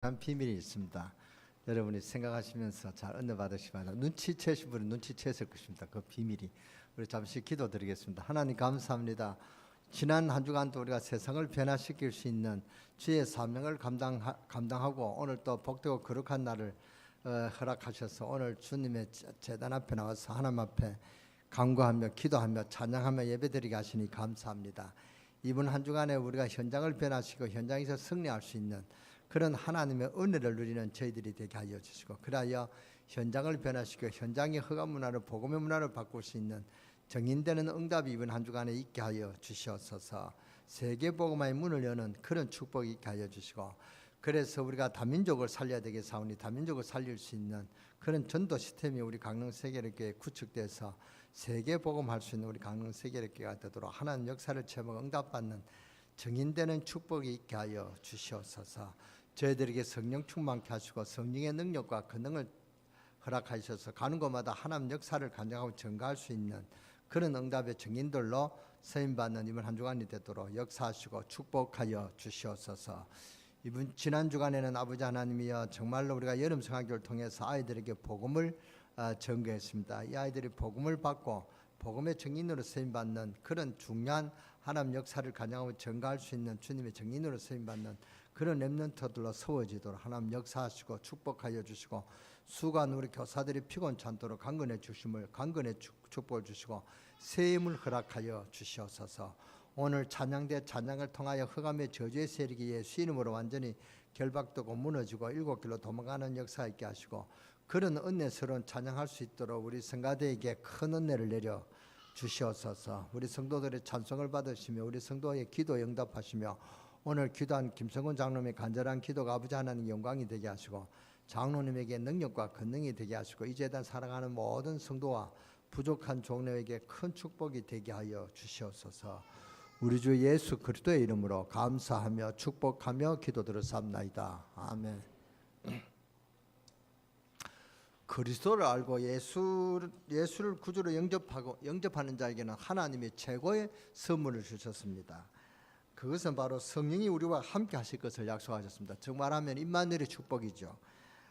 한 비밀이 있습니다. 여러분이 생각하시면서 잘 은혜 받으시기 바랍니다. 눈치채신 분은 눈치챘을 것입니다. 그 비밀이. 우리 잠시 기도드리겠습니다. 하나님 감사합니다. 지난 한 주간도 우리가 세상을 변화시킬 수 있는 주의 사명을 감당하고 오늘 또 복되고 거룩한 날을 허락하셔서 오늘 주님의 제단 앞에 나와서 하나님 앞에 간구하며 기도하며 찬양하며 예배드리게 하시니 감사합니다. 이번 한 주간에 우리가 현장을 변화시키고 현장에서 승리할 수 있는 그런 하나님의 은혜를 누리는 저희들이 되게 하여 주시고, 그리하여 현장을 변화시켜 현장의 허감 문화를 복음의 문화를 바꿀 수 있는 정인되는 응답이 이번 한 주간에 있게 하여 주시옵소서. 세계 복음화의 문을 여는 그런 축복이 있게 하여 주시고, 그래서 우리가 다민족을 살려야 되겠사오니 다민족을 살릴 수 있는 그런 전도 시스템이 우리 강릉 세계력교회에 구축돼서 세계 복음할 수 있는 우리 강릉 세계력교회가 되도록 하나님 역사를 체험하고 응답받는 정인되는 축복이 있게 하여 주시옵소서. 저희들에게 성령 충만케 하시고 성령의 능력과 권능을 허락하셔서 가는 곳마다 하나님 역사를 간증하고 증가할 수 있는 그런 응답의 증인들로 쓰임받는 이번 한 주간이 되도록 역사하시고 축복하여 주시옵소서. 이번 지난 주간에는 아버지 하나님이여 정말로 우리가 여름 성화교를 통해서 아이들에게 복음을 전거했습니다. 이 아이들이 복음을 받고 복음의 증인으로 쓰임받는 그런 중요한 하나님 역사를 간증하고 증가할 수 있는 주님의 증인으로 쓰임받는 그런 렘넌트들로 세워지도록 하나님 역사하시고 축복하여 주시고, 수고한 우리 교사들이 피곤치 않도록 강건해 주심을 강건해 축복을 주시고 새 힘을 허락하여 주시옵소서. 오늘 찬양대 찬양을 통하여 흑암의 저주의 세력이 예수 이름으로 완전히 결박되고 무너지고 일곱 길로 도망가는 역사 있게 하시고, 그런 은혜스러운 찬양할 수 있도록 우리 성가대에게 큰 은혜를 내려 주시옵소서. 우리 성도들의 찬송을 받으시며 우리 성도의 기도 응답하시며 오늘 기도한 김성훈 장로님의 간절한 기도가 아버지 하나님 영광이 되게 하시고 장로님에게 능력과 권능이 되게 하시고 이 재단 사랑하는 모든 성도와 부족한 종료에게 큰 축복이 되게 하여 주시옵소서. 우리 주 예수 그리스도의 이름으로 감사하며 축복하며 기도드렸사옵나이다. 아멘. 그리스도를 알고 예수를 구주로 영접하는 자에게는 하나님이 최고의 선물을 주셨습니다. 그것은 바로 성령이 우리와 함께 하실 것을 약속하셨습니다. 정말하면 임마누엘의 축복이죠.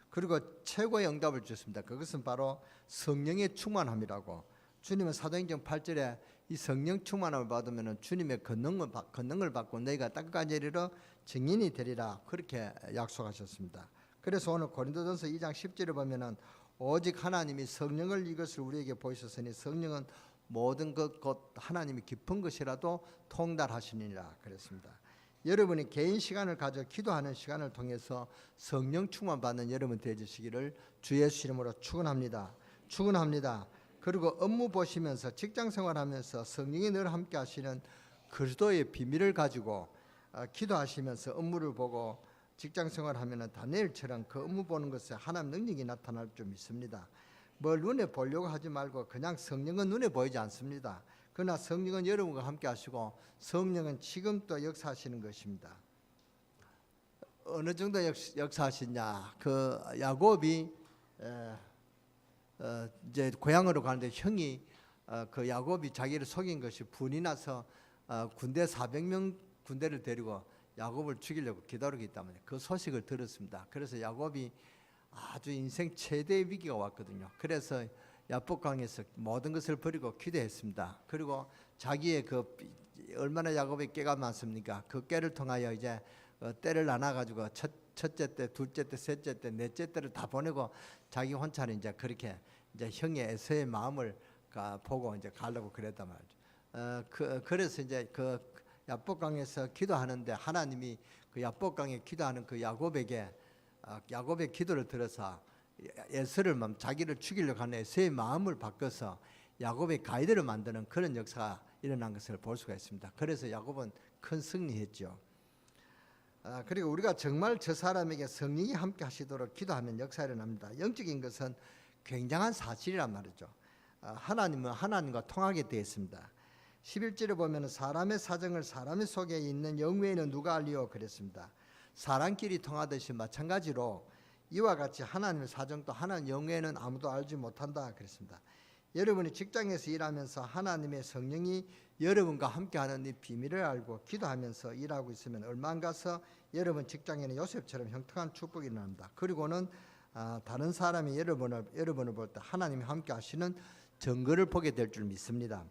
그리고 최고의 응답을 주셨습니다. 그것은 바로 성령의 충만함이라고. 주님은 사도행전 8절에 이 성령 충만함을 받으면 주님의 권능을 받고 너희가 땅까지 이르러 증인이 되리라 그렇게 약속하셨습니다. 그래서 오늘 고린도전서 2장 10절에 보면은 오직 하나님이 성령을 이것을 우리에게 보이셨으니 성령은 모든 것 곧 하나님이 깊은 것이라도 통달하시니라 그랬습니다. 여러분이 개인 시간을 가져 기도하는 시간을 통해서 성령 충만 받는 여러분 되시기를 주 예수 이름으로 축원합니다. 그리고 업무 보시면서 직장 생활하면서 성령이 늘 함께 하시는 그리스도의 비밀을 가지고 기도하시면서 업무를 보고 직장 생활하면 다니엘처럼 그 업무 보는 것에 하나님 능력이 나타날 줄 믿습니다. 뭘 눈에 보려고 하지 말고 그냥 성령은 눈에 보이지 않습니다. 그러나 성령은 여러분과 함께 하시고 성령은 지금 또 역사하시는 것입니다. 어느 정도 역사하시냐? 그 야곱이 이제 고향으로 가는데 형이 그 야곱이 자기를 속인 것이 분이 나서 군대 400명 군대를 데리고 야곱을 죽이려고 기다리고 있다면 그 소식을 들었습니다. 그래서 야곱이 아주 인생 최대의 위기가 왔거든요. 그래서 야복강에서 모든 것을 버리고 기도했습니다. 그리고 자기의 그 얼마나 야곱의 깨가 많습니까? 그 깨를 통하여 이제 때를 나눠 가지고 첫째 때, 둘째 때, 셋째 때, 넷째 때를 다 보내고 자기 혼자는 이제 그렇게 이제 형의 에서의 마음을 보고 이제 가려고 그랬단 말이죠. 그래서 이제 그 야복강에서 기도하는데 하나님이 그 야복강에 기도하는 그 야곱의 기도를 들어서 에서를 자기를 죽이려고 하는 에서의 마음을 바꿔서 야곱의 가이드를 만드는 그런 역사가 일어난 것을 볼 수가 있습니다. 그래서 야곱은 큰 승리했죠. 그리고 우리가 정말 저 사람에게 성령이 함께 하시도록 기도하면 역사가 일어납니다. 영적인 것은 굉장한 사실이란 말이죠. 하나님은 하나님과 통하게 되어 있습니다. 11절에 보면 사람의 사정을 사람의 속에 있는 영 외에는 누가 알리오 그랬습니다. 사람끼리 통하듯이 마찬가지로 이와 같이 하나님의 사정도 하나님 영 외에는 아무도 알지 못한다 그랬습니다. 여러분이 직장에서 일하면서 하나님의 성령이 여러분과 함께하는 이 비밀을 알고 기도하면서 일하고 있으면 얼마 안 가서 여러분 직장에는 요셉처럼 형통한 축복이 일어납니다. 그리고는 다른 사람이 여러분을 볼 때 하나님이 함께하시는 증거를 보게 될 줄 믿습니다.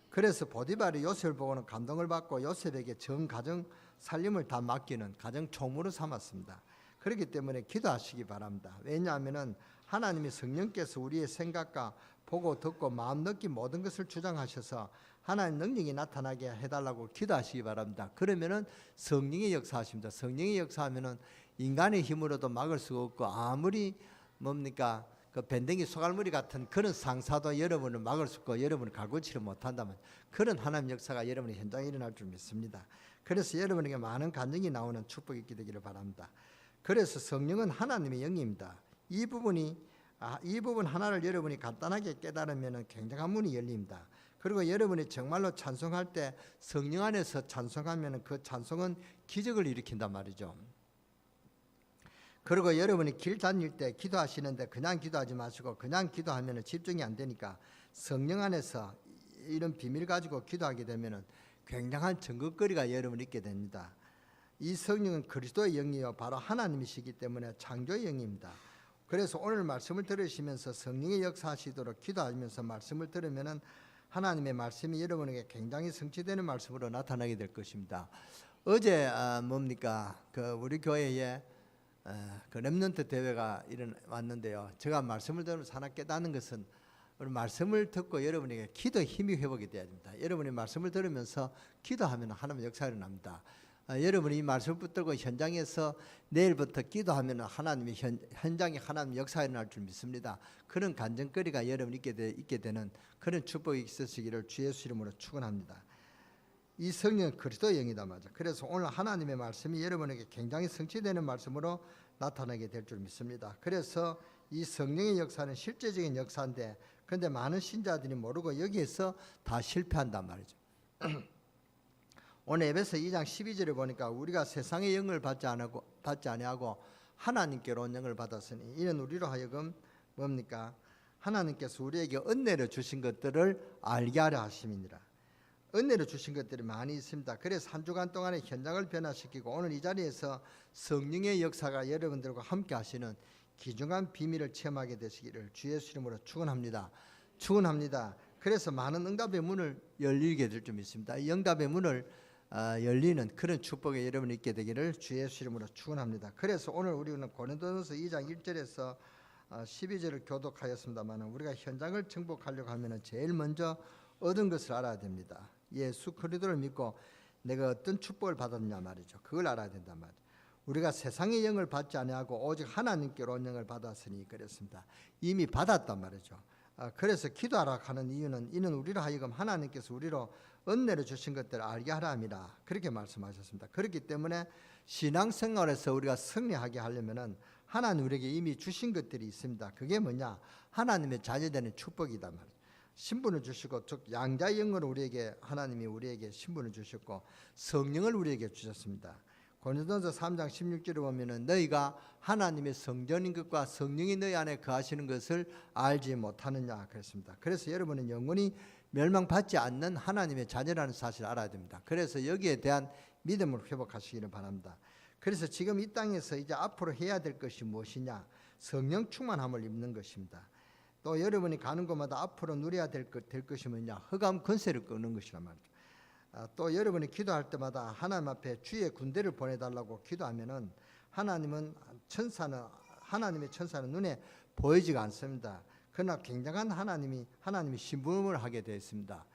그래서 보디발이 요셉을 보고는 감동을 받고 요셉에게 전 가정 살림을 다 맡기는 가정 총무로 삼았습니다. 그렇기 때문에 기도하시기 바랍니다. 왜냐하면 하나님이 성령께서 우리의 생각과 보고 듣고 마음 느낀 모든 것을 주장하셔서 하나님 능력이 나타나게 해달라고 기도하시기 바랍니다. 그러면은 성령의 역사하십니다. 성령의 역사하면은 인간의 힘으로도 막을 수가 없고 아무리 뭡니까 그 밴댕이 소갈머리 같은 그런 상사도 여러분을 막을 수 없고 여러분을 갈구치를 못한다면 그런 하나님 역사가 여러분의 현장에 일어날 줄 믿습니다. 그래서 여러분에게 많은 간증이 나오는 축복이 있게 되기를 바랍니다. 그래서 성령은 하나님의 영입니다. 이 부분 하나를 여러분이 간단하게 깨달으면 굉장한 문이 열립니다. 그리고 여러분이 정말로 찬송할 때 성령 안에서 찬송하면 그 찬송은 기적을 일으킨단 말이죠. 그리고 여러분이 길 다닐 때 기도하시는데 그냥 기도하지 마시고 그냥 기도하면 집중이 안 되니까 성령 안에서 이런 비밀 가지고 기도하게 되면 굉장한 증거거리가 여러분이 있게 됩니다. 이 성령은 그리스도의 영이요 바로 하나님이시기 때문에 창조의 영입니다. 그래서 오늘 말씀을 들으시면서 성령의 역사하시도록 기도하면서 말씀을 들으면 하나님의 말씀이 여러분에게 굉장히 성취되는 말씀으로 나타나게 될 것입니다. 어제 우리 교회에 그 렘넌트 대회가 왔는데요. 제가 말씀을 들으면서 하나 깨닫는 것은 우리 말씀을 듣고 여러분에게 기도의 힘이 회복이 돼야 됩니다. 여러분이 말씀을 들으면서 기도하면 하나님의 역사가 일어납니다. 여러분이 이 말씀을 붙들고 현장에서 내일부터 기도하면 하나님의 현장에 하나님의 역사가 일어날 줄 믿습니다. 그런 간증거리가 여러분 있게 되는 그런 축복이 있으시기를 주 예수 이름으로 축원합니다. 이 성령은 그리스도의 영이다 맞아. 그래서 오늘 하나님의 말씀이 여러분에게 굉장히 성취되는 말씀으로 나타나게 될 줄 믿습니다. 그래서 이 성령의 역사는 실제적인 역사인데 그런데 많은 신자들이 모르고 여기에서 다 실패한단 말이죠. 오늘 에베소 2장 12절에 보니까 우리가 세상의 영을 받지 아니하고 하나님께로 온 영을 받았으니 이는 우리로 하여금 하나님께서 우리에게 은혜를 주신 것들을 알게 하려 하심이니라. 은혜를 주신 것들이 많이 있습니다. 그래서 한 주간 동안에 현장을 변화시키고 오늘 이 자리에서 성령의 역사가 여러분들과 함께 하시는 귀중한 비밀을 체험하게 되시기를 주 예수 이름으로 축원합니다. 그래서 많은 응답의 문을 열리게 될 줄 믿습니다. 이 응답의 문을 열리는 그런 축복이 여러분이 있게 되기를 주 예수 이름으로 축원합니다. 그래서 오늘 우리는 고린도전서 2장 1절에서 12절을 교독하였습니다만 우리가 현장을 정복하려고 하면 제일 먼저 얻은 것을 알아야 됩니다. 예수 그리스도를 믿고 내가 어떤 축복을 받았냐 말이죠. 그걸 알아야 된단 말이죠. 우리가 세상의 영을 받지 아니하고 오직 하나님께로 온 영을 받았으니 그랬습니다. 이미 받았단 말이죠. 그래서 기도하라 하는 이유는 이는 우리로 하여금 하나님께서 우리로 은혜를 주신 것들을 알게 하라 함이라 그렇게 말씀하셨습니다. 그렇기 때문에 신앙생활에서 우리가 승리하게 하려면은 하나님 우리에게 이미 주신 것들이 있습니다. 그게 뭐냐? 하나님의 자녀되는 축복이다 말이죠. 신분을 주시고 즉 양자의 영으로 하나님이 우리에게 신분을 주셨고 성령을 우리에게 주셨습니다. 고린도전서 3장 16절에 보면은 너희가 하나님의 성전인 것과 성령이 너희 안에 거하시는 것을 알지 못하느냐 그랬습니다. 그래서 여러분은 영원히 멸망받지 않는 하나님의 자녀라는 사실을 알아야 됩니다. 그래서 여기에 대한 믿음을 회복하시기를 바랍니다. 그래서 지금 이 땅에서 이제 앞으로 해야 될 것이 무엇이냐? 성령 충만함을 입는 것입니다. 또 여러분이 가는 곳마다 앞으로 누려야 될 것이 뭐냐? 흑암 권세를 끄는 것이란 말이죠. 또 여러분이 기도할 때마다 하나님 앞에 주의 군대를 보내달라고 기도하면은 하나님의 천사는 눈에 보이지가 않습니다. 그러나 굉장한 하나님이 심부름을 하게 되어 있습니다.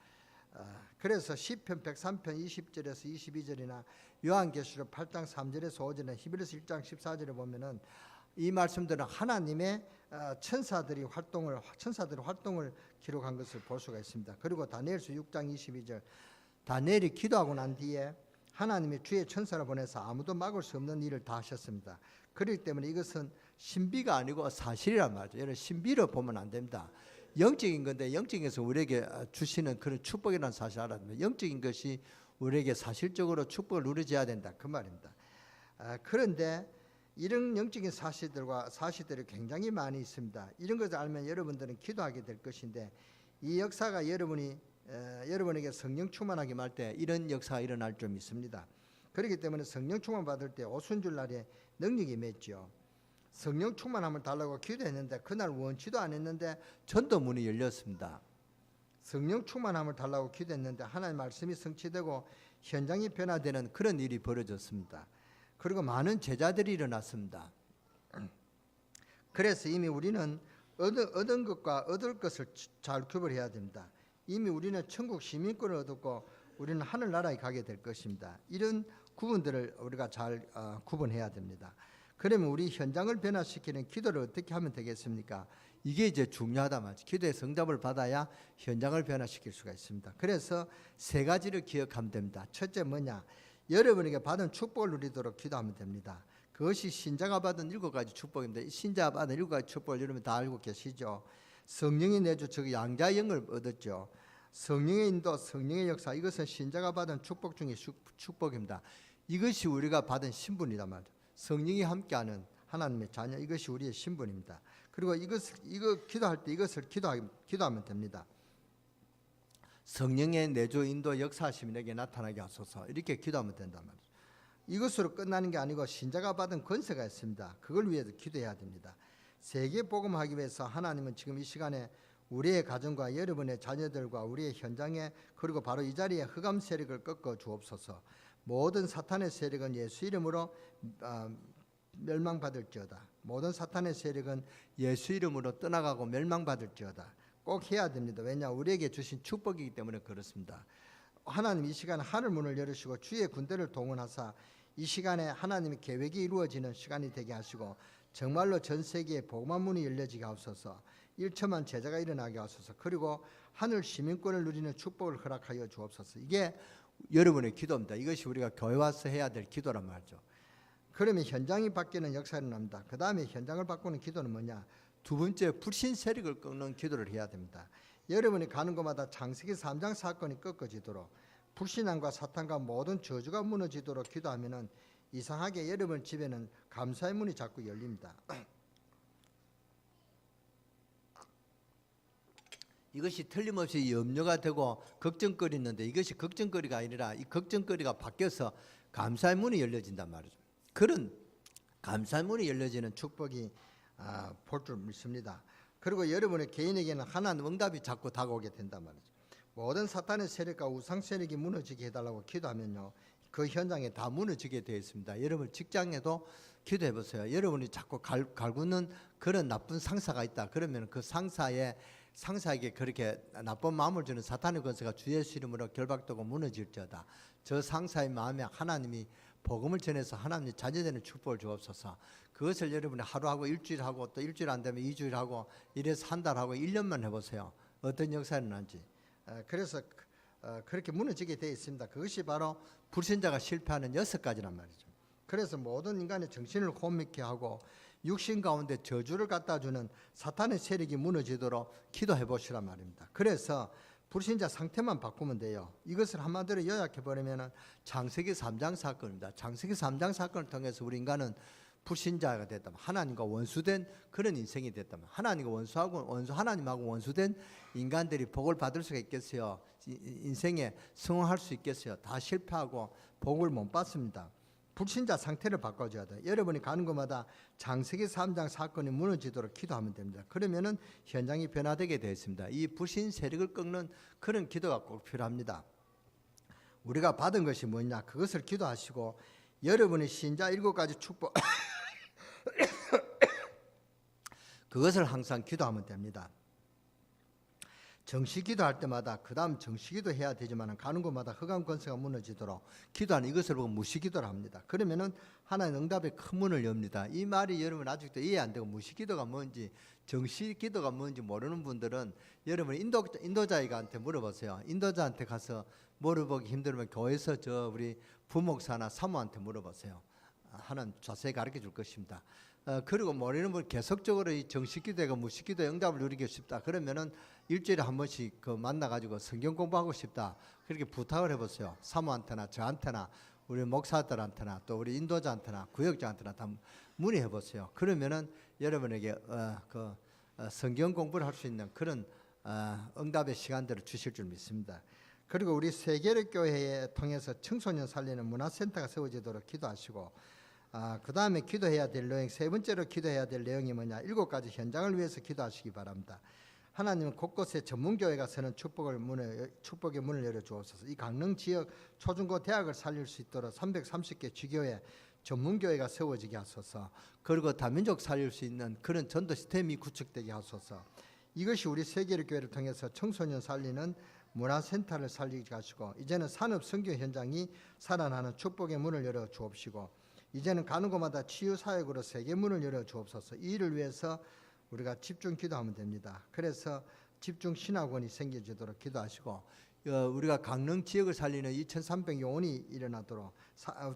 그래서 시편 103편 20절에서 22절이나 요한계시록 8장 3절에서 5절이나 히브리서 1장 14절에 보면은 이 말씀들은 하나님의 천사들의 활동을 기록한 것을 볼 수가 있습니다. 그리고 다니엘서 6장 22절 다니엘이 기도하고 난 뒤에 하나님이 주의 천사를 보내서 아무도 막을 수 없는 일을 다 하셨습니다. 그렇기 때문에 이것은 신비가 아니고 사실이란 말이죠. 여러분 신비로 보면 안 됩니다. 영적인 건데 영적인 것을 우리에게 주시는 그런 축복이라는 사실을 알아야 됩니다. 영적인 것이 우리에게 사실적으로 축복을 누려져야 된다 그 말입니다. 그런데 이런 영적인 사실들이 굉장히 많이 있습니다. 이런 것을 알면 여러분들은 기도하게 될 것인데 이 역사가 여러분에게 성령 충만하게 말 때 이런 역사가 일어날 줄 믿습니다. 그렇기 때문에 성령 충만 받을 때 오순절 날에 능력이 맺죠. 성령 충만함을 달라고 기도했는데 그날 원치도 안 했는데 전도문이 열렸습니다. 성령 충만함을 달라고 기도했는데 하나님의 말씀이 성취되고 현장이 변화되는 그런 일이 벌어졌습니다. 그리고 많은 제자들이 일어났습니다. 그래서 이미 우리는 얻은 것과 얻을 것을 잘 구별해야 됩니다. 이미 우리는 천국 시민권을 얻었고 우리는 하늘나라에 가게 될 것입니다. 이런 구분들을 우리가 잘 구분해야 됩니다. 그러면 우리 현장을 변화시키는 기도를 어떻게 하면 되겠습니까? 이게 이제 중요하다 말이죠. 기도의 응답을 받아야 현장을 변화시킬 수가 있습니다. 그래서 세 가지를 기억하면 됩니다. 첫째 뭐냐? 여러분에게 받은 축복을 누리도록 기도하면 됩니다. 그것이 신자가 받은 7가지 축복입니다. 신자가 받은 7가지 축복을 여러분 다 알고 계시죠? 성령이 내주 즉 양자의 영을 얻었죠. 성령의 인도, 성령의 역사, 이것은 신자가 받은 축복 중에 축복입니다. 이것이 우리가 받은 신분이다 말이죠. 성령이 함께하는 하나님의 자녀, 이것이 우리의 신분입니다. 그리고 이거 기도할 때 이것을 기도하면 됩니다. 성령의 내주 인도 역사하심이 내게 나타나게 하소서, 이렇게 기도하면 된단 말이죠. 이것으로 끝나는 게 아니고 신자가 받은 권세가 있습니다. 그걸 위해서 기도해야 됩니다. 세계 복음하기 위해서 하나님은 지금 이 시간에 우리의 가정과 여러분의 자녀들과 우리의 현장에 그리고 바로 이 자리에 흑암 세력을 꺾어 주옵소서. 모든 사탄의 세력은 예수 이름으로 멸망받을지어다. 모든 사탄의 세력은 예수 이름으로 떠나가고 멸망받을지어다. 꼭 해야 됩니다. 왜냐? 우리에게 주신 축복이기 때문에 그렇습니다. 하나님 이 시간에 하늘 문을 열으시고 주의 군대를 동원하사 이 시간에 하나님의 계획이 이루어지는 시간이 되게 하시고 정말로 전 세계에 복음의 문이 열려지게 하옵소서. 일처만 제자가 일어나게 하소서. 그리고 하늘 시민권을 누리는 축복을 허락하여 주옵소서. 이게 여러분의 기도입니다. 이것이 우리가 교회 와서 해야 될 기도란 말이죠. 그러면 현장이 바뀌는 역사가 일어납니다. 그 다음에 현장을 바꾸는 기도는 뭐냐? 두 번째, 불신 세력을 꺾는 기도를 해야 됩니다. 여러분이 가는 곳마다 창세기 3장 사건이 꺾어지도록 불신앙과 사탄과 모든 저주가 무너지도록 기도하면은 이상하게 여러분 집에는 감사의 문이 자꾸 열립니다. 이것이 틀림없이 염려가 되고 걱정거리는데 이것이 걱정거리가 아니라 이 걱정거리가 바뀌어서 감사의 문이 열려진단 말이죠. 그런 감사의 문이 열려지는 축복이 볼 줄 믿습니다. 그리고 여러분의 개인에게는 하나님 응답이 자꾸 다가오게 된단 말이죠. 모든 사탄의 세력과 우상 세력이 무너지게 해달라고 기도하면요, 그 현장에 다 무너지게 되어 있습니다. 여러분 직장에도 기도해 보세요. 여러분이 자꾸 갈구는 그런 나쁜 상사가 있다. 그러면 그 상사에게 그렇게 나쁜 마음을 주는 사탄의 권세가 주 예수 이름으로 결박되고 무너질지어다. 저 상사의 마음에 하나님이 복음을 전해서 하나님의 자녀되는 축복을 주옵소서. 그것을 여러분이 하루하고 일주일하고 또 일주일 안 되면 2주일하고 이래서 한 달하고 1년만 해보세요. 어떤 역사가 일어난지. 그래서 그렇게 무너지게 되어 있습니다. 그것이 바로 불신자가 실패하는 6가지란 말이죠. 그래서 모든 인간의 정신을 혼미케 하고 육신 가운데 저주를 갖다 주는 사탄의 세력이 무너지도록 기도해 보시란 말입니다. 그래서 불신자 상태만 바꾸면 돼요. 이것을 한마디로 요약해 버리면 창세기 3장 사건입니다. 창세기 3장 사건을 통해서 우리 인간은 불신자가 됐다면 하나님과 원수된 그런 인생이 됐다면 하나님하고 원수된 인간들이 복을 받을 수가 있겠어요? 인생에 성공할 수 있겠어요? 다 실패하고 복을 못 받습니다. 불신자 상태를 바꿔줘야 돼요. 여러분이 가는 곳마다 창세기 3장 사건이 무너지도록 기도하면 됩니다. 그러면은 현장이 변화되게 되어 있습니다. 이 불신 세력을 꺾는 그런 기도가 꼭 필요합니다. 우리가 받은 것이 뭐냐? 그것을 기도하시고 여러분의 신자 7가지 축복 그것을 항상 기도하면 됩니다. 정시기도 할 때마다 그 다음 정시기도 해야 되지만 가는 곳마다 흑암 권세가 무너지도록 기도하는 이것을 보고 무시기도를 합니다. 그러면은 하나님 응답의 큰 문을 엽니다. 이 말이 여러분 아직도 이해 안 되고 무시기도가 뭔지 정시기도가 뭔지 모르는 분들은 여러분 인도자한테 물어보세요. 인도자한테 가서 물어보기 힘들면 교회에서 우리 부목사나 사모한테 물어보세요. 하나님 자세히 가르쳐 줄 것입니다. 그리고 모르는 분 계속적으로 이 정식기도가 무식기도의 응답을 누리고 싶다. 그러면은 일주일에 한 번씩 만나가지고 성경 공부하고 싶다. 그렇게 부탁을 해보세요. 사모한테나 저한테나 우리 목사들한테나 또 우리 인도자한테나 구역장한테나 다 문의해보세요. 그러면은 여러분에게 성경 공부를 할 수 있는 그런 응답의 시간들을 주실 줄 믿습니다. 그리고 우리 세계력교회에 통해서 청소년 살리는 문화센터가 세워지도록 기도하시고, 그 다음에 기도해야 될 내용, 세 번째로 기도해야 될 내용이 뭐냐, 7가지 현장을 위해서 기도하시기 바랍니다. 하나님은 곳곳에 전문교회가 서는 축복의 문을 열어주옵소서. 이 강릉 지역 초중고 대학을 살릴 수 있도록 330개 지교회 전문교회가 세워지게 하소서. 그리고 다민족 살릴 수 있는 그런 전도 시스템이 구축되게 하소서. 이것이 우리 세계력교회를 통해서 청소년 살리는 문화센터를 살리게 하시고, 이제는 산업 선교 현장이 살아나는 축복의 문을 열어 주옵시고, 이제는 가는 곳마다 치유 사역으로 세계 문을 열어 주옵소서. 이 일을 위해서 우리가 집중 기도하면 됩니다. 그래서 집중 신학원이 생겨지도록 기도하시고, 우리가 강릉 지역을 살리는 2,300 요원이 일어나도록,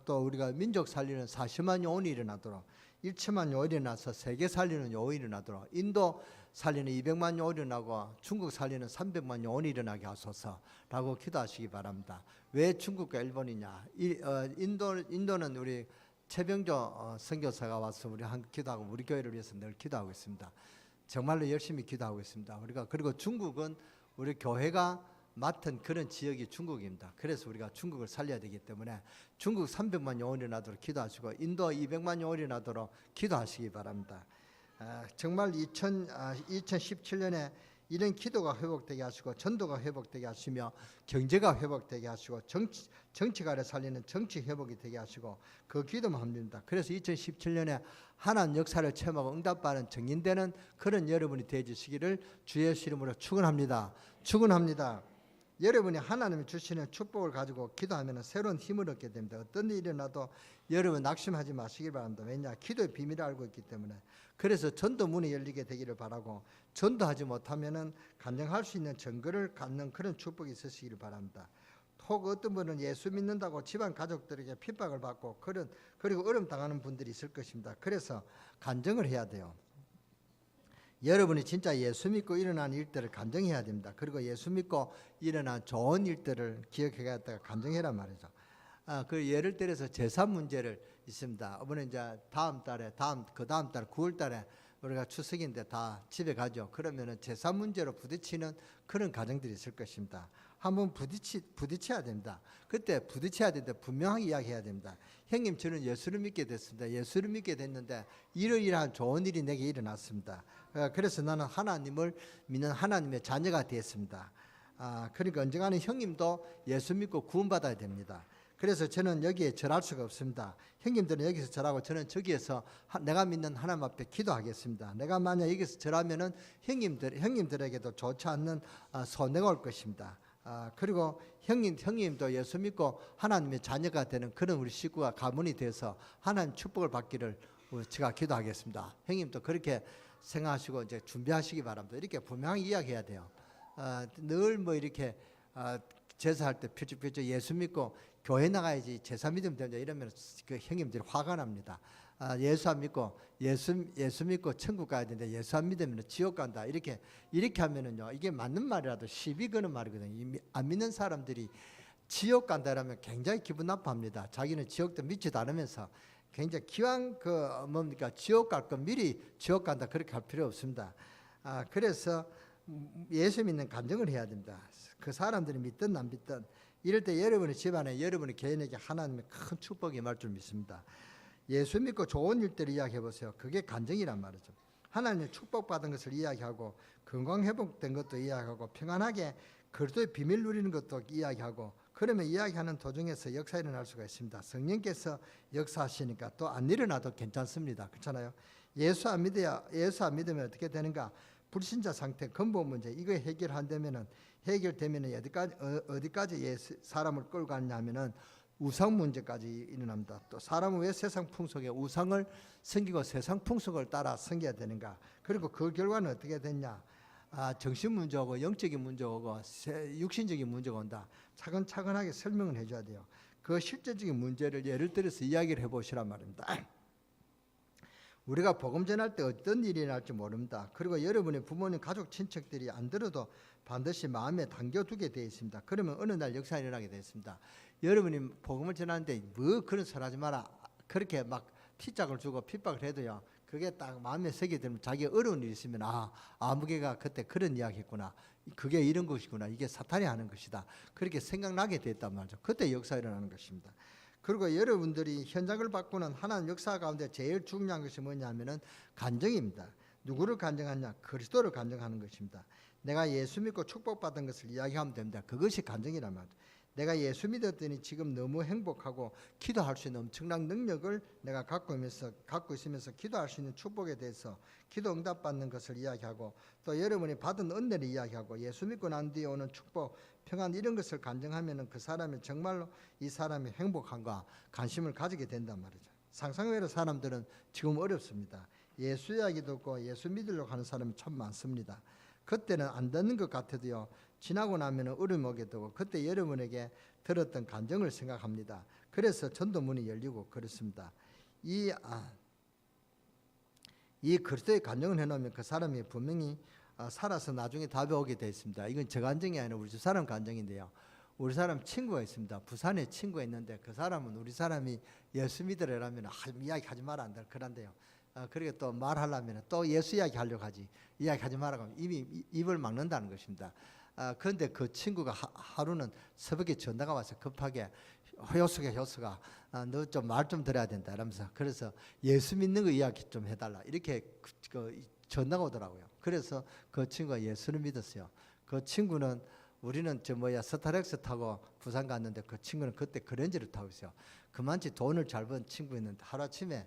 또 우리가 민족 살리는 40만 요원이 일어나도록, 1천만 요원이 일어나서 세계 살리는 요원이 일어나도록, 인도 살리는 200만 요원이 일어나고 중국 살리는 300만 요원이 일어나게 하소서라고 기도하시기 바랍니다. 왜 중국과 일본이냐? 인도는 우리 최병조 선교사가 와서 우리 한 기도하고 우리 교회를 위해서 늘 기도하고 있습니다. 정말로 열심히 기도하고 있습니다. 우리가 그리고 중국은 우리 교회가 맡은 그런 지역이 중국입니다. 그래서 우리가 중국을 살려야 되기 때문에 중국 300만 요원이 나도록 기도하시고, 인도 200만 요원이 나도록 기도하시기 바랍니다. 정말 2017년에 이런 기도가 회복되게 하시고, 전도가 회복되게 하시며, 경제가 회복되게 하시고, 정치가를 살리는 정치 회복이 되게 하시고, 그 기도만 합니다. 그래서 2017년에 하나님 역사를 체험하고 응답받는 정인되는 그런 여러분이 되어주시기를 주의 이름으로 축원합니다. 축원합니다. 여러분이 하나님이 주시는 축복을 가지고 기도하면 새로운 힘을 얻게 됩니다. 어떤 일이 일어나도 여러분 낙심하지 마시기 바랍니다. 왜냐? 기도의 비밀을 알고 있기 때문에. 그래서 전도 문이 열리게 되기를 바라고, 전도하지 못하면 간증할 수 있는 증거를 갖는 그런 축복이 있으시기를 바랍니다. 혹 어떤 분은 예수 믿는다고 집안 가족들에게 핍박을 받고 그리고 어려움 당하는 분들이 있을 것입니다. 그래서 간증을 해야 돼요. 여러분이 진짜 예수 믿고 일어난 일들을 간증해야 됩니다. 그리고 예수 믿고 일어난 좋은 일들을 기억해갔다가 간증해란 말이죠. 그 예를 들어서 제사 문제를 있습니다. 이번에 이제 다음 달 9월 달에 우리가 추석인데 다 집에 가죠. 그러면은 제사 문제로 부딪히는 그런 가정들이 있을 것입니다. 한번 부딪혀야 됩니다. 그때 부딪혀야 되는데 분명하게 이야기해야 됩니다. 형님, 저는 예수를 믿게 됐습니다. 예수를 믿게 됐는데 이러이러한 좋은 일이 내게 일어났습니다. 그래서 나는 하나님을 믿는 하나님의 자녀가 되었습니다. 그러니까 언젠가는 형님도 예수 믿고 구원받아야 됩니다. 그래서 저는 여기에 절할 수가 없습니다. 형님들은 여기서 절하고 저는 저기에서 내가 믿는 하나님 앞에 기도하겠습니다. 내가 만약 여기서 절하면은 형님들에게도 좋지 않는 손해가 올 것입니다. 그리고 형님도 예수 믿고 하나님의 자녀가 되는 그런 우리 식구가 가문이 돼서 하나님 축복을 받기를 제가 기도하겠습니다. 형님도 그렇게 생각하시고 이제 준비하시기 바랍니다. 이렇게 분명히 이야기해야 돼요. 늘 뭐 이렇게 제사할 때 표적 예수 믿고 교회 나가야지 제사 믿으면 된다 이러면 그 형님들이 화가 납니다. 예수 안 믿고 예수 믿고 천국 가야 되는데 예수 안 믿으면 지옥 간다. 이렇게 하면은요, 이게 맞는 말이라도 시비 거는 말이거든요. 안 믿는 사람들이 지옥 간다라면 굉장히 기분 나빠합니다. 자기는 지옥도 믿지도 않으면서 굉장히 기왕 지옥 갈 건 미리 지옥 간다 그렇게 할 필요 없습니다. 그래서 예수 믿는 간증을 해야 됩니다. 그 사람들이 믿든 안 믿든 이럴 때 여러분의 집안에 여러분의 개인에게 하나님의 큰 축복이 임할 줄 믿습니다. 예수 믿고 좋은 일들을 이야기해 보세요. 그게 간증이란 말이죠. 하나님의 축복받은 것을 이야기하고 건강 회복된 것도 이야기하고 평안하게 그리스도의 비밀 누리는 것도 이야기하고, 그러면 이야기하는 도중에서 역사 일어날 수가 있습니다. 성령께서 역사하시니까 또 안 일어나도 괜찮습니다. 그렇잖아요. 예수 안 믿으면 어떻게 되는가? 불신자 상태, 근본 문제 이거 해결되면은 어디까지 사람을 끌고 갔냐면은 우상 문제까지 일어납니다. 또 사람은 왜 세상 풍속에 우상을 섬기고 세상 풍속을 따라 섬겨야 되는가? 그리고 그 결과는 어떻게 됐냐? 정신 문제가 오고 영적인 문제가 오고 육신적인 문제가 온다. 차근차근하게 설명을 해줘야 돼요. 그 실제적인 문제를 예를 들어서 이야기를 해보시란 말입니다. 우리가 복음 전할 때 어떤 일이 날지 모릅니다. 그리고 여러분의 부모님, 가족, 친척들이 안 들어도 반드시 마음에 담겨두게 되어 있습니다. 그러면 어느 날 역사가 일어나게 되어 있습니다. 여러분이 복음을 전하는데 뭐 그런 소리 하지 마라. 그렇게 막 피짝을 주고 핍박을 해도요, 그게 딱 마음에 새게 되면 자기 어려운 일이 있으면 아무개가 그때 그런 이야기 했구나. 그게 이런 것이구나. 이게 사탄이 하는 것이다. 그렇게 생각나게 됐단 말이죠. 그때 역사 일어나는 것입니다. 그리고 여러분들이 현장을 바꾸는 하나님 역사 가운데 제일 중요한 것이 뭐냐면은 간증입니다. 누구를 간증하냐? 그리스도를 간증하는 것입니다. 내가 예수 믿고 축복받은 것을 이야기하면 됩니다. 그것이 간증이란 말이죠. 내가 예수 믿었더니 지금 너무 행복하고 기도할 수 있는 엄청난 능력을 내가 갖고 있으면서 기도할 수 있는 축복에 대해서 기도 응답받는 것을 이야기하고, 또 여러분이 받은 은혜를 이야기하고, 예수 믿고 난 뒤에 오는 축복, 평안, 이런 것을 간증하면 그 사람이 정말로 이 사람이 행복한가 관심을 가지게 된단 말이죠. 상상외로 사람들은 지금 어렵습니다. 예수 이야기 듣고 예수 믿으려고 하는 사람이 참 많습니다. 그때는 안 듣는 것 같아도요, 지나고 나면 어려움이 오게 되고, 그때 여러분에게 들었던 간증을 생각합니다. 그래서 전도문이 열리고 그렇습니다. 이 그리스도의 간증을 해놓으면 그 사람이 분명히 살아서 나중에 답이 오게 되어 있습니다. 이건 저 간증이 아니라 우리 집사람 간증인데요. 우리 사람 친구가 있습니다. 부산에 친구가 있는데 그 사람은 우리 사람이 예수 믿으라면 이야기하지 마라 한다 그런데요. 그렇게 또 말하려면 또 예수 이야기 하려고 하지, 이야기하지 말라고 하면 이미 입을 막는다는 것입니다. 그런데 그 친구가 하루는 새벽에 전화가 와서 급하게 효수가 너 좀 말 좀 들어야 된다 이러면서, 그래서 예수 믿는 거 이야기 좀 해달라 이렇게 전화가 오더라고요. 그래서 그 친구가 예수를 믿었어요. 그 친구는, 우리는 스타렉스 타고 부산 갔는데 그 친구는 그때 그랜저를 타고 있어요. 그만치 돈을 잘 번 친구였는데 하루아침에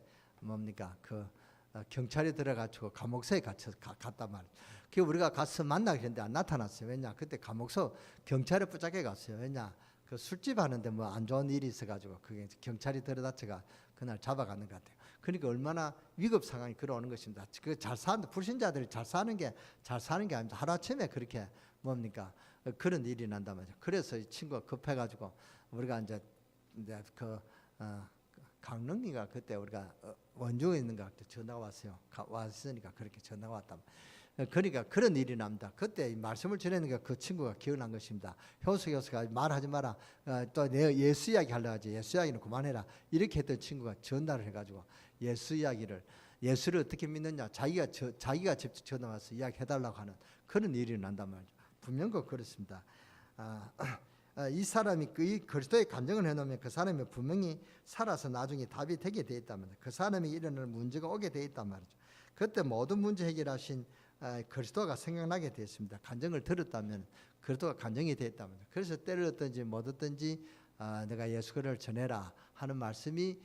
경찰이 들어가지고 감옥소에 갔단 말이에요. 그 우리가 가서 만나게 했는데 안 나타났어요. 왜냐? 그때 감옥소 경찰에 붙잡게 갔어요. 왜냐? 그 술집 하는데 안 좋은 일이 있어가지고 그게 경찰이 들어다쳐가 그날 잡아가는 것 같아요. 그러니까 얼마나 위급 상황이 걸어오는 것입니다. 그 잘 사는 불신자들이 잘 사는 게 아닙니다. 하루아침에 그렇게 그런 일이 난단 말이죠. 그래서 이 친구가 급해가지고 우리가 이제 강릉이가 그때 우리가 원주에 있는가 그때 전화가 왔어요. 왔으니까 그렇게 전화가 왔다. 그러니까 그런 일이 납니다. 그때 이 말씀을 전하니까 그 친구가 기억난 것입니다. 효수가 말하지 마라. 또 내 예수 이야기 하려 하지. 예수 이야기는 그만해라. 이렇게 했던 친구가 전화를 해가지고 예수를 어떻게 믿느냐. 자기가 직접 전화 와서 이야기해달라고 하는 그런 일이 난단 말이죠. 분명 그렇습니다. 이 사람이 이 그리스도의 간증을 해놓으면 그 사람이 분명히 살아서 나중에 답이 되게 돼 있단 말이죠. 그 사람이 일어날 문제가 오게 돼 있단 말이죠. 그때 모든 문제 해결하신 그리스도가 생각나게 되었습니다. 간증을 들었다면 그리스도가 간증이 되었다면, 그래서 때를 얻든지 못 얻든지 내가 예수 그리스도를 전해라 하는 말씀이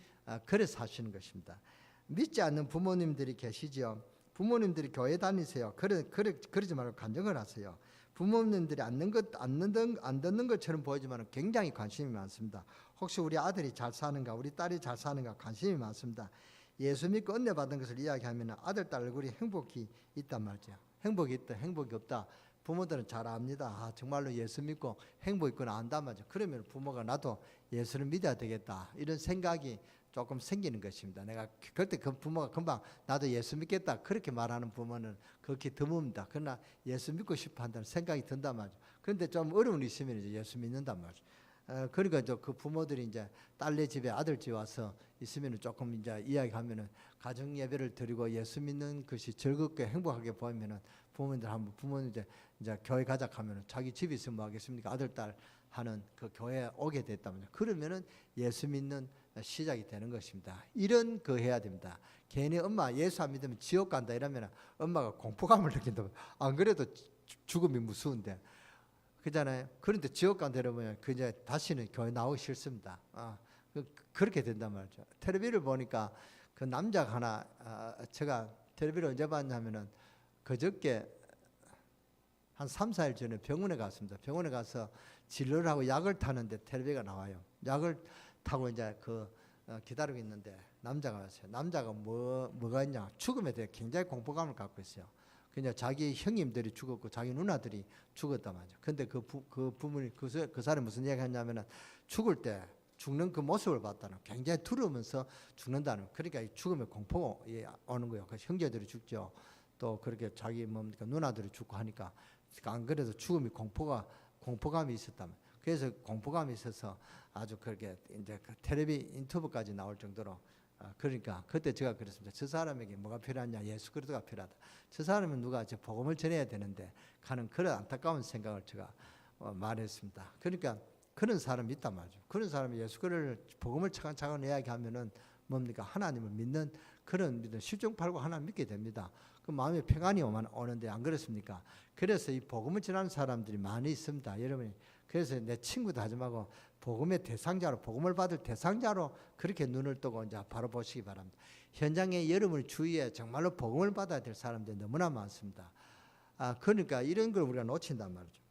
그래서 하시는 것입니다. 믿지 않는 부모님들이 계시죠. 부모님들이 교회 다니세요. 그러지 말고 간증을 하세요. 부모님들이 안 듣는 것처럼 보이지만 굉장히 관심이 많습니다. 혹시 우리 아들이 잘 사는가, 우리 딸이 잘 사는가 관심이 많습니다. 예수 믿고 은혜 받은 것을 이야기하면 아들, 딸 얼굴이 행복이 있단 말이죠. 행복이 있다, 행복이 없다. 부모들은 잘 압니다. 정말로 예수 믿고 행복 있구나 안단 말이죠. 그러면 부모가 나도 예수를 믿어야 되겠다 이런 생각이 조금 생기는 것입니다. 내가 그때 그 부모가 금방 나도 예수 믿겠다 그렇게 말하는 부모는 그렇게 드뭅니다. 그러나 예수 믿고 싶어 한다는 생각이 든단 말이죠. 그런데 좀 어려움이 있으면 이제 예수 믿는단 말이죠. 그러니까 그 부모들이 이제 딸네 집에 아들 집에 와서 있으면 조금 이제 이야기하면은 가정 예배를 드리고 예수 믿는 것이 즐겁게 행복하게 보이면은 부모님 이제 교회 가자 하면은 자기 집에 있으면 뭐 하겠습니까? 아들 딸 하는 그 교회에 오게 됐다면요. 그러면은 예수 믿는 시작이 되는 것입니다. 이런 거 해야 됩니다. 괜히 엄마 예수 안 믿으면 지옥 간다 이러면 엄마가 공포감을 느낀다. 안 그래도 죽음이 무서운데. 그잖아요. 그런데 지옥 간다 이러면 이제 다시는 교회 나오기 싫습니다. 그렇게 된단 말이죠. 텔레비를 보니까 그 남자가 하나, 제가 텔레비를 언제 봤냐면은 그저께 한 3, 4일 전에 병원에 갔습니다. 병원에 가서 진료를 하고 약을 타는데 텔레비가 나와요. 약을 타고 이제 기다리고 있는데 남자가 왔어요. 남자가 뭐가 있냐? 죽음에 대해 굉장히 공포감을 갖고 있어요. 그냥 자기 형님들이 죽었고 자기 누나들이 죽었단 말이죠. 근데 그 부모님 그 사람이 무슨 이야기 했냐면은 죽을 때 죽는 그 모습을 봤다는, 굉장히 두려우면서 죽는다는, 그러니까 이 죽음의 공포가 오는 거예요. 그 형제들이 죽죠. 또 그렇게 자기 누나들이 죽고 하니까 안 그래도 죽음이 공포감이 있었다면, 그래서 공포감이 있어서 아주 그렇게 이제 그 텔레비 인터뷰까지 나올 정도로 그러니까 그때 제가 그랬습니다. 저 사람에게 뭐가 필요하냐? 예수 그리스도가 필요하다. 저 사람은 누가 저 복음을 전해야 되는데 하는 그런 안타까운 생각을 제가 말했습니다. 그러니까 그런 사람이 있단 말이죠. 그런 사람이 예수 그리스도를 복음을 차근차근 이야기하면은 뭡니까? 하나님을 믿는 그런 믿음, 십중팔구 하나님 믿게 됩니다. 그 마음에 평안이 오는데 안 그렇습니까? 그래서 이 복음을 전하는 사람들이 많이 있습니다. 여러분이 그래서 내 친구도 하지 말고 복음의 대상자로, 복음을 받을 대상자로 그렇게 눈을 뜨고 이제 바로 보시기 바랍니다. 현장에 여러분 주위에 정말로 복음을 받아야 될 사람들이 너무나 많습니다. 그러니까 이런 걸 우리가 놓친단 말이죠.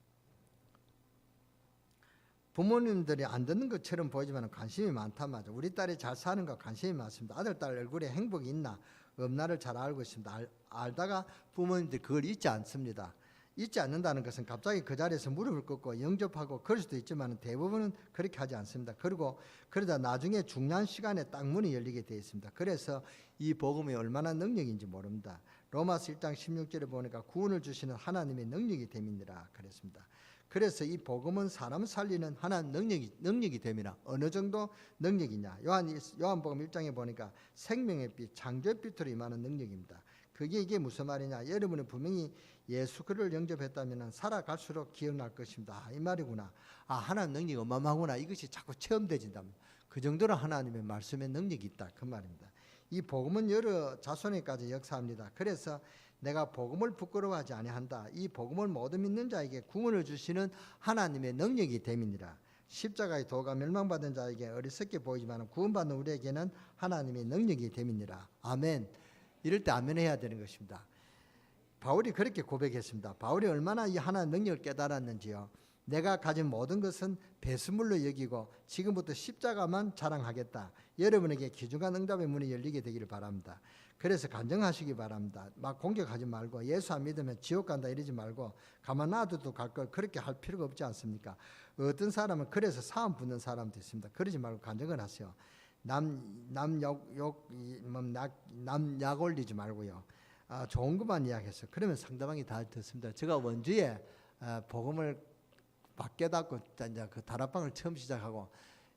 부모님들이 안 듣는 것처럼 보이지만 관심이 많단 말이죠. 우리 딸이 잘 사는 거 관심이 많습니다. 아들, 딸 얼굴에 행복이 있나 없나를 잘 알고 있습니다. 알다가 부모님들이 그걸 잊지 않습니다. 잊지 않는다는 것은 갑자기 그 자리에서 무릎을 꿇고 영접하고 그럴 수도 있지만 대부분은 그렇게 하지 않습니다. 그리고 그러다 나중에 중요한 시간에 딱 문이 열리게 되어 있습니다. 그래서 이 복음이 얼마나 능력인지 모릅니다. 로마서 1장 16절에 보니까 구원을 주시는 하나님의 능력이 됨이니라 그랬습니다. 그래서 이 복음은 사람을 살리는 하나님 능력이 됨이라. 어느 정도 능력이냐? 요한복음 1장에 보니까 생명의 빛, 창조의 빛으로 임하는 능력입니다. 이게 무슨 말이냐? 여러분이 분명히 예수 그리스도를 영접했다면 살아갈수록 기억날 것입니다. 이 말이구나. 하나님 능력이 어마어마하구나. 이것이 자꾸 체험되진다면 그 정도로 하나님의 말씀의 능력이 있다. 그 말입니다. 이 복음은 여러 자손에까지 역사합니다. 그래서 내가 복음을 부끄러워하지 아니한다. 이 복음을 모두 믿는 자에게 구원을 주시는 하나님의 능력이 됨이니라. 십자가의 도가 멸망받은 자에게 어리석게 보이지만 구원받는 우리에게는 하나님의 능력이 됨이니라. 아멘. 이럴 때 아멘 해야 되는 것입니다. 바울이 그렇게 고백했습니다. 바울이 얼마나 이 하나님의 능력을 깨달았는지요. 내가 가진 모든 것은 배수물로 여기고 지금부터 십자가만 자랑하겠다. 여러분에게 귀중한 응답의 문이 열리게 되기를 바랍니다. 그래서 간증하시기 바랍니다. 막 공격하지 말고 예수 안 믿으면 지옥 간다 이러지 말고 가만 놔둬도 갈 걸 그렇게 할 필요가 없지 않습니까? 어떤 사람은 그래서 사움 붙는 사람도 있습니다. 그러지 말고 간증을 하세요. 남 약 올리지 말고요. 좋은 것만 이야기했어요. 그러면 상대방이 다 듣습니다. 제가 원주에 복음을 막 깨닫고 이제 그 다락방을 처음 시작하고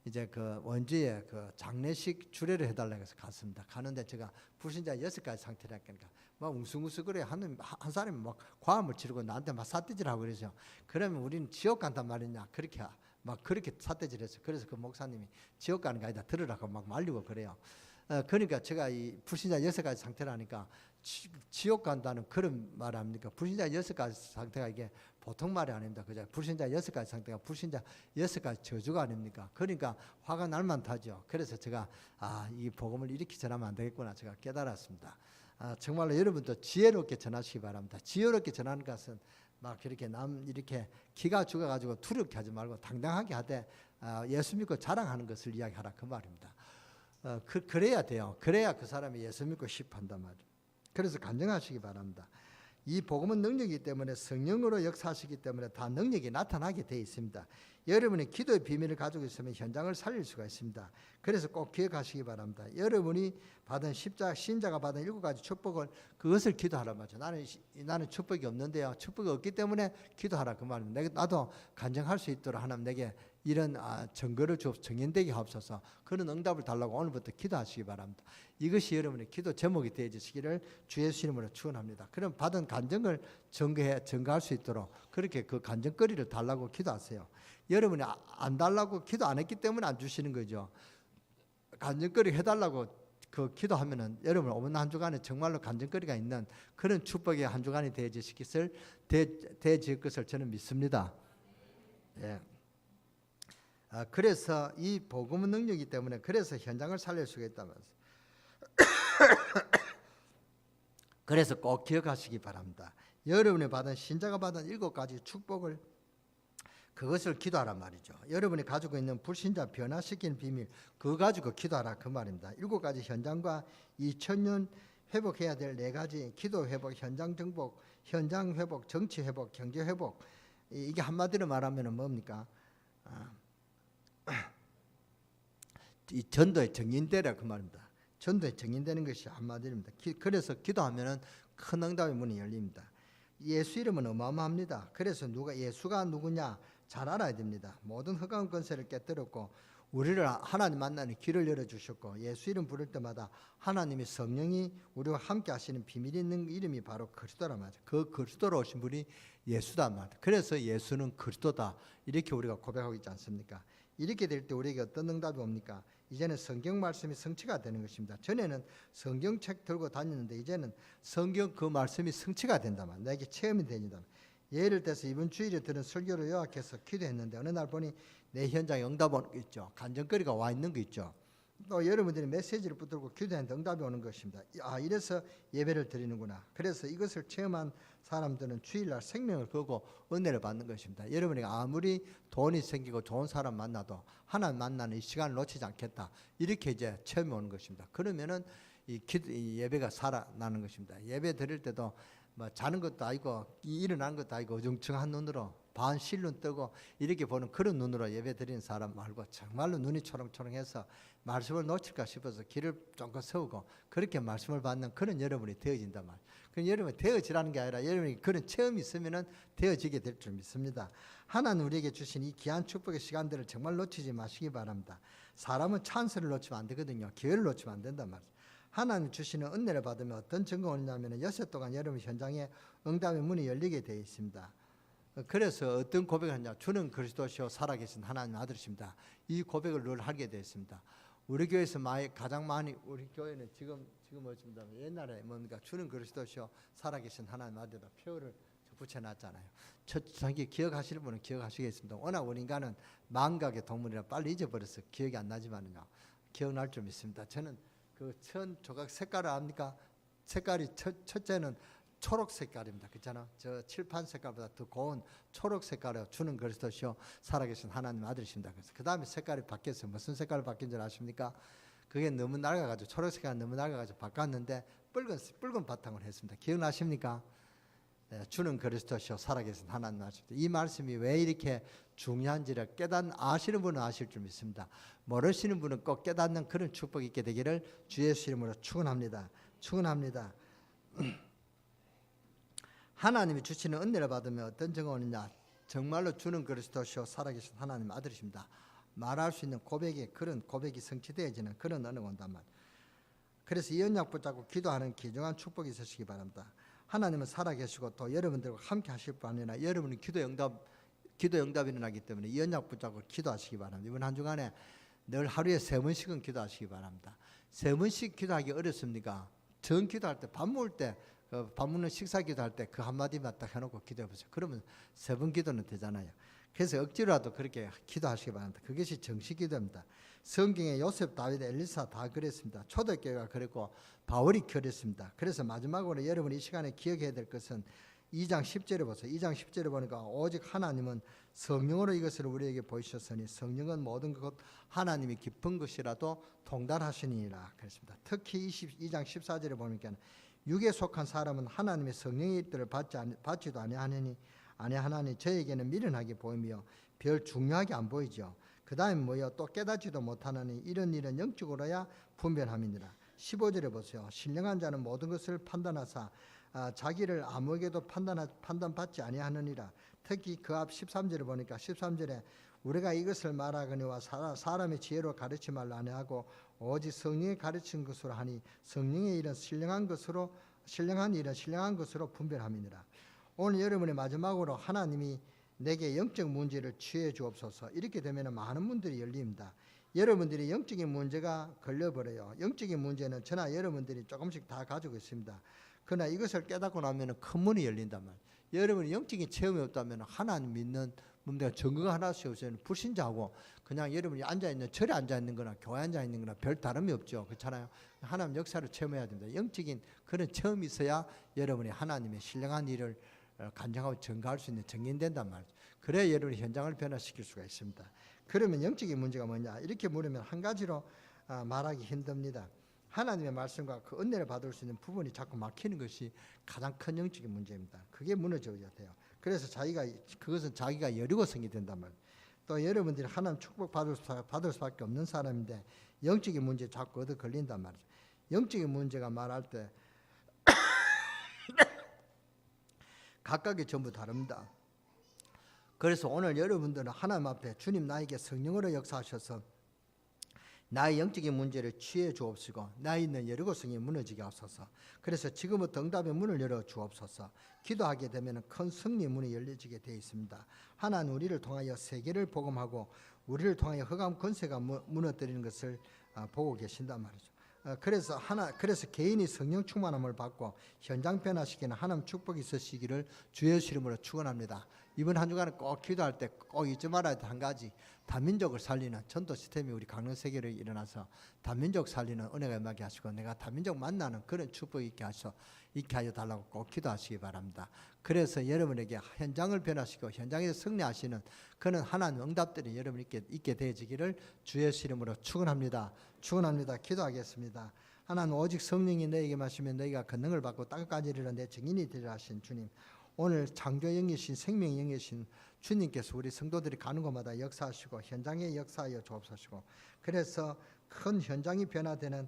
이제 그 원주에 그 장례식 주례를 해달라고 해서 갔습니다. 가는데 제가 불신자 6가지 상태라니까 막 웅숭웅숭거려 한 사람이 막 과음을 치르고 나한테 막 삿대질하고 그러죠. 그러면 우리는 지옥 간단 말이냐 그렇게 삿대질했어요. 그래서 그 목사님이 지옥 가는 게 아니다 들으라고 막 말리고 그래요. 그러니까 제가 이 불신자 6가지 상태라니까 지옥 간다는 그런 말 아닙니까? 불신자 6가지 상태가 이게 보통 말이 아닙니다. 그죠? 불신자 6가지 상태가 불신자 6가지 저주가 아닙니까? 그러니까 화가 날 만타죠. 그래서 제가 이 복음을 이렇게 전하면 안 되겠구나 제가 깨달았습니다. 정말로 여러분도 지혜롭게 전하시기 바랍니다. 지혜롭게 전하는 것은 막 그렇게 이렇게 기가 죽어가지고 두렵게 하지 말고 당당하게 하되 예수 믿고 자랑하는 것을 이야기하라 그 말입니다. 그래야 돼요. 그래야 그 사람이 예수 믿고 싶어한단 말이에요. 그래서 간증하시기 바랍니다. 이 복음은 능력이기 때문에 성령으로 역사하시기 때문에 다 능력이 나타나게 되어 있습니다. 여러분이 기도의 비밀을 가지고 있으면 현장을 살릴 수가 있습니다. 그래서 꼭 기억하시기 바랍니다. 여러분이 받은 신자가 받은 7가지 축복을 그것을 기도하란 말이죠. 나는 축복이 없는데요. 축복이 없기 때문에 기도하라 그 말입니다. 나도 간증할 수 있도록 하나님 내게 이런 증거를 주옵소서 정인되게 하옵소서 그런 응답을 달라고 오늘부터 기도하시기 바랍니다. 이것이 여러분의 기도 제목이 되어지시기를 주 예수 이름으로 축원합니다. 그럼 받은 간증을 증거할 수 있도록 그렇게 그 간증거리를 달라고 기도하세요. 여러분이 안 달라고 기도 안 했기 때문에 안 주시는 거죠. 간증거리 해달라고 그 기도하면은 여러분 오늘 한 주간에 정말로 간증거리가 있는 그런 축복의 한 주간이 되어질 것을 저는 믿습니다. 예. 그래서 이 복음은 능력이기 때문에 그래서 현장을 살릴 수가 있다면서 그래서 꼭 기억하시기 바랍니다. 여러분이 받은 신자가 받은 7가지 축복을 그것을 기도하란 말이죠. 여러분이 가지고 있는 불신자 변화시키는 비밀 그거 가지고 기도하라 그 말입니다. 7가지 현장과 2000년 회복해야 될 4가지 기도 회복, 현장 정복, 현장 회복, 정치 회복, 경제 회복 이게 한마디로 말하면 뭡니까? 이 전도의 정인되라 그 말입니다. 전도의 정인되는 것이 한마디입니다. 그래서 기도하면은 큰 응답의 문이 열립니다. 예수 이름은 어마어마합니다. 그래서 예수가 누구냐 잘 알아야 됩니다. 모든 흑암 권세를 깨뜨렸고 우리를 하나님 만나는 길을 열어주셨고 예수 이름 부를 때마다 하나님의 성령이 우리와 함께 하시는 비밀이 있는 이름이 바로 그리스도란 말이죠. 그 그리스도로 오신 분이 예수다 말이죠. 그래서 예수는 그리스도다 이렇게 우리가 고백하고 있지 않습니까? 이렇게 될 때 우리에게 어떤 응답이 옵니까? 이제는 성경 말씀이 성취가 되는 것입니다. 전에는 성경책 들고 다녔는데 이제는 성경 그 말씀이 성취가 된다 말이에요. 내게 체험이 된다. 예를 들어서 이번 주일에 들은 설교를 요약해서 기도했는데 어느 날 보니 내 현장에 응답 오는 거 있죠. 간증거리가 와 있는 거 있죠. 또 여러분들이 메시지를 붙들고 기도했는데 응답이 오는 것입니다. 이래서 예배를 드리는구나. 그래서 이것을 체험한 사람들은 주일날 생명을 걸고 은혜를 받는 것입니다. 여러분이 아무리 돈이 생기고 좋은 사람 만나도 하나님 만나는 이 시간을 놓치지 않겠다. 이렇게 이제 체험이 오는 것입니다. 그러면은 이 예배가 살아나는 것입니다. 예배 드릴 때도 뭐 자는 것도 아니고 일어나는 것도 아니고 어중청한 눈으로 반실눈 뜨고 이렇게 보는 그런 눈으로 예배 드리는 사람 말고 정말로 눈이 초롱초롱해서 말씀을 놓칠까 싶어서 길을 쫑긋 세우고 그렇게 말씀을 받는 그런 여러분이 되어진단 말이에요. 그럼 여러분이 되어지라는 게 아니라 여러분이 그런 체험이 있으면은 되어지게 될 줄 믿습니다. 하나님 우리에게 주신 이 귀한 축복의 시간들을 정말 놓치지 마시기 바랍니다. 사람은 찬스를 놓치면 안 되거든요. 기회를 놓치면 안 된단 말이에요. 하나님 주시는 은혜를 받으면 어떤 증거가 있냐면 엿새 동안 여러분 현장에 응답의 문이 열리게 되어 있습니다. 그래서 어떤 고백을 하냐? 주는 그리스도시요 살아계신 하나님 아들이십니다. 이 고백을 늘 하게 되었습니다. 우리 교회에서 가장 많이 우리 교회는 지금 어떻습니다. 옛날에 뭡니까? 주는 그리스도시요 살아계신 하나님 아들이다 표를 붙여놨잖아요. 자기 기억하시는 분은 기억하시겠습니다. 워낙 우리 인간은 망각의 동물이라 빨리 잊어버려서 기억이 안 나지만요. 기억날 줄 믿습니다. 저는 그 천 조각 색깔을 압니까? 색깔이 첫째는 초록 색깔입니다. 그렇잖아. 저 칠판 색깔보다 더 고운 초록 색깔을 주는 그리스도시요 살아계신 하나님 아들이십니다. 그래서 그 다음에 색깔이 바뀌었어요. 무슨 색깔로 바뀐 줄 아십니까? 그게 너무 낡아가지고 초록 색깔 너무 낡아가지고 바꿨는데 붉은 바탕을 했습니다. 기억나십니까? 네, 주는 그리스도시요 살아계신 하나님 아들이십니다. 이 말씀이 왜 이렇게 중요한지를 아시는 분은 아실 줄 믿습니다. 모르시는 분은 꼭 깨닫는 그런 축복이 있게 되기를 주 예수 이름으로 축원합니다. 축원합니다. 하나님이 주시는 은혜를 받으면 어떤 증거가 오느냐? 정말로 주는 그리스도시요 살아계신 하나님 아들이십니다. 말할 수 있는 그런 고백이 성취되어지는 그런 은혜가 온단 말이에요. 그래서 이 언약 붙잡고 기도하는 귀중한 축복이 있으시기 바랍니다. 하나님은 살아계시고 또 여러분들과 함께 하실 뿐 아니라 여러분은 기도 응답이 일어나기 때문에 이 언약 붙잡고 기도하시기 바랍니다. 이번 한 주간에 늘 하루에 3번씩은 기도하시기 바랍니다. 3번씩 기도하기 어렵습니까? 전 기도할 때 밥 먹을 때 밥 먹는 식사 기도할 때 그 한마디만 딱 해놓고 기도해 보세요. 그러면 3번 기도는 되잖아요. 그래서 억지로라도 그렇게 기도하시기 바랍니다. 그것이 정식 기도입니다. 성경에 요셉, 다윗, 엘리사 다 그랬습니다. 초대교회가 그랬고 바울이 그랬습니다. 그래서 마지막으로 여러분이 이 시간에 기억해야 될 것은 2장 10절에 보세요. 2장 10절에 보니까 오직 하나님은 성령으로 이것을 우리에게 보이셨으니 성령은 모든 것 하나님이 깊은 것이라도 통달하시니라 그랬습니다. 특히 2장 14절에 보니까 육에 속한 사람은 하나님의 성령의 뜻을 받지도 아니하니 저에게는 미련하게 보이며 별 중요하게 안 보이죠. 그 다음에 뭐요? 또 깨닫지도 못하느니 이런 일은 영적으로야 분별함이니라. 15절에 보세요. 신령한 자는 모든 것을 판단하사 자기를 아무에게도 판단받지 아니하느니라. 특히 그 앞 13절에 보니까 13절에 우리가 이것을 말하거니와 사람의 지혜로 가르치 말라 아니하고 오직 성령이 가르친 것으로 하니 성령의 일은 신령한 일은 신령한 것으로 분별함이니라. 오늘 여러분의 마지막으로 하나님이 내게 영적 문제를 취해 주옵소서. 이렇게 되면 많은 문들이 열립니다. 여러분들이 영적인 문제가 걸려버려요. 영적인 문제는 저나 여러분들이 조금씩 다 가지고 있습니다. 그러나 이것을 깨닫고 나면 큰 문이 열린단 말이에요. 여러분이 영적인 체험이 없다면 하나님 믿는 문제가 증거가 하나씩 없으면 불신자하고 그냥 여러분이 앉아있는 절에 앉아있는 거나 교회 앉아있는 거나 별 다름이 없죠. 그렇잖아요. 하나님 역사를 체험해야 됩니다. 영적인 그런 체험이 있어야 여러분이 하나님의 신령한 일을 간증하고 증거할 수 있는 증인된단 말이죠. 그래야 여러분이 현장을 변화시킬 수가 있습니다. 그러면 영적인 문제가 뭐냐? 이렇게 물으면 한 가지로 말하기 힘듭니다. 하나님의 말씀과 그 은혜를 받을 수 있는 부분이 자꾸 막히는 것이 가장 큰 영적인 문제입니다. 그게 무너져야 돼요. 그래서 그것은 자기가 여리고성이 된단 말이에요. 또 여러분들이 하나님 축복 받을 수밖에 없는 사람인데 영적인 문제에 자꾸 얻어 걸린단 말이죠. 영적인 문제가 말할 때 각각이 전부 다릅니다. 그래서 오늘 여러분들은 하나님 앞에 주님 나에게 성령으로 역사하셔서 나의 영적인 문제를 취해 주옵시고 나의 있는 여리고성이 무너지게 하소서. 그래서 지금부터 응답의 문을 열어 주옵소서. 기도하게 되면 큰 승리의 문이 열려지게 되어 있습니다. 하나님 우리를 통하여 세계를 복음하고 우리를 통하여 흑암 권세가 무너뜨리는 것을 보고 계신단 말이죠. 그래서 개인이 성령 충만함을 받고 현장 변화시키는 하나님 축복이 있으시기를 주의 이름으로 축원합니다. 이번 한 주간은 꼭 기도할 때 꼭 잊지 말아야 할 한 가지, 다민족을 살리는 전도 시스템이 우리 강릉 세계로 일어나서 다민족 살리는 은혜가 임하게 하시고 내가 다민족 만나는 그런 축복이 있게 하여 달라고 꼭 기도하시기 바랍니다. 그래서 여러분에게 현장을 변화시키고 현장에서 승리하시는 그런 하나님 응답들이 여러분에게 있게 되어지기를 주의 이름으로 축원합니다. 기도하겠습니다. 하나님 오직 성령이 너에게 마시면 너희가 권능을 받고 땅까지 이르러 내 증인이 되리라 하신 주님, 오늘 창조 영이신 생명 영이신 주님께서 우리 성도들이 가는 곳마다 역사하시고 현장에 역사하여 주옵소서. 그래서 큰 현장이 변화되는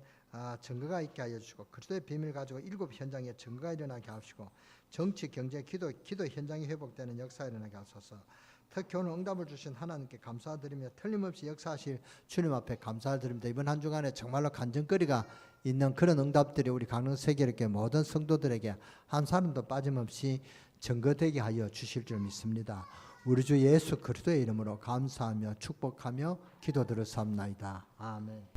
증거가 있게 하여 주시고 그리스도의 비밀을 가지고 7 현장에 증거가 일어나게 하시고 정치, 경제, 기도 현장이 회복되는 역사가 일어나게 하소서. 특히 오늘 응답을 주신 하나님께 감사드리며 틀림없이 역사하실 주님 앞에 감사드립니다. 이번 한 주간에 정말로 간증거리가 있는 그런 응답들이 우리 강릉 세계롭게 모든 성도들에게 한 사람도 빠짐없이 증거되게 하여 주실 줄 믿습니다. 우리 주 예수 그리스도의 이름으로 감사하며 축복하며 기도드렸사옵나이다. 아멘.